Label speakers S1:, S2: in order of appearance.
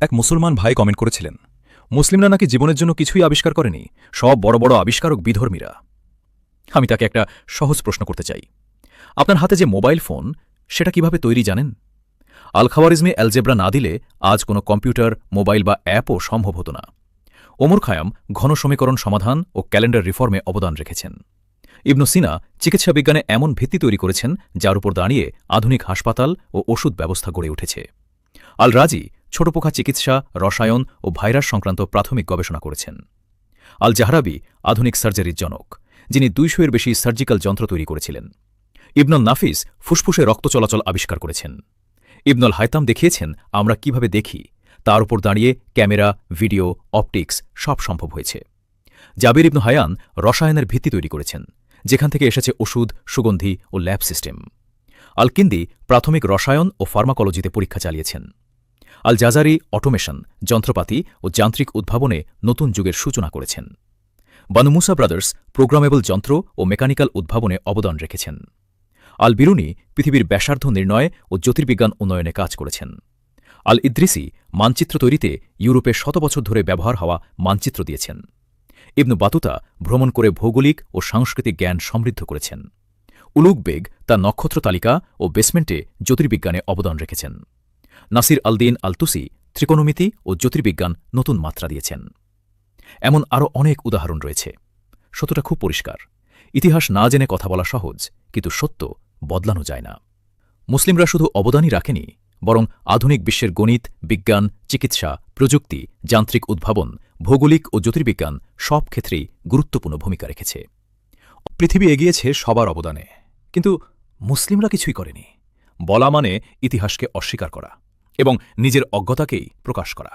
S1: এক মুসলমান ভাই কমেন্ট করেছিলেন, মুসলিমরা নাকি জীবনের জন্য কিছুই আবিষ্কার করেনি, সব বড় বড় আবিষ্কারক বিধর্মীরা। আমি তাকে একটা সহজ প্রশ্ন করতে চাই, আপনার হাতে যে মোবাইল ফোন সেটা কিভাবে তৈরি জানেন? আল খাওয়ারিজমে অ্যালজেব্রা না দিলে আজ কোনো কম্পিউটার, মোবাইল বা অ্যাপও সম্ভব হতো না। ওমর খায়াম ঘন সমীকরণ সমাধান ও ক্যালেন্ডার রিফর্মে অবদান রেখেছেন। ইবনু সিনা চিকিৎসা বিজ্ঞানে এমন ভিত্তি তৈরি করেছেন যার উপর দাঁড়িয়ে আধুনিক হাসপাতাল ও ওষুধ ব্যবস্থা গড়ে উঠেছে। আল রাজি ছোটপোকা চিকিৎসা, রসায়ন ও ভাইরাস সংক্রান্ত প্রাথমিক গবেষণা করেছেন। আল জাহরাবি আধুনিক সার্জারির জনক, যিনি ২০০-এর বেশি সার্জিক্যাল যন্ত্র তৈরি করেছিলেন। ইবনুল নাফিস ফুসফুসে রক্ত চলাচল আবিষ্কার করেছেন। ইবনুল হায়তাম দেখিয়েছেন আমরা কিভাবে দেখি, তার উপর দাঁড়িয়ে ক্যামেরা, ভিডিও, অপটিক্স সব সম্ভব হয়েছে। জাবির ইবনু হায়ান রসায়নের ভিত্তি তৈরি করেছেন, যেখান থেকে এসেছে ওষুধ, সুগন্ধি ও ল্যাব সিস্টেম। আল কিন্দি প্রাথমিক রসায়ন ও ফার্মাকোলজিতে পরীক্ষা চালিয়েছেন। আল জাজারি অটোমেশন, যন্ত্রপাতি ও যান্ত্রিক উদ্ভাবনে নতুন যুগের সূচনা করেছেন। বানু মুসা ব্রাদার্স প্রোগ্রামেবল যন্ত্র ও মেকানিক্যাল উদ্ভাবনে অবদান রেখেছেন। আল বিরুনি পৃথিবীর ব্যাসার্ধ নির্ণয় ও জ্যোতির্বিজ্ঞান উন্নয়নে কাজ করেছেন। আল ইদ্রিসি মানচিত্র তৈরিতে ইউরোপে শত বছর ধরে ব্যবহার হওয়া মানচিত্র দিয়েছেন। ইবনু বাতুতা ভ্রমণ করে ভৌগোলিক ও সাংস্কৃতিক জ্ঞান সমৃদ্ধ করেছেন। উলুগ বেগ তার নক্ষত্র তালিকা ও বেসমেন্টে জ্যোতির্বিজ্ঞানে অবদান রেখেছেন। নাসির আল-দিন আল-তুসি ত্রিকোণমিতি ও জ্যোতির্বিজ্ঞান নতুন মাত্রা দিয়েছেন। এমন আরও অনেক উদাহরণ রয়েছে। সত্যটা খুব পরিষ্কার, ইতিহাস না জেনে কথা বলা সহজ, কিন্তু সত্য বদলানো যায় না। মুসলিমরা শুধু অবদানই রাখেনি, বরং আধুনিক বিশ্বের গণিত, বিজ্ঞান, চিকিৎসা, প্রযুক্তি, যান্ত্রিক উদ্ভাবন, ভৌগোলিক ও জ্যোতির্বিজ্ঞান সব ক্ষেত্রেই গুরুত্বপূর্ণ ভূমিকা রেখেছে। পৃথিবী এগিয়েছে সবার অবদানে, কিন্তু মুসলিমরা কিছুই করেনি। বলা মানে ইতিহাসকে অস্বীকার করা এবং নিজের অজ্ঞতাকেই প্রকাশ করা।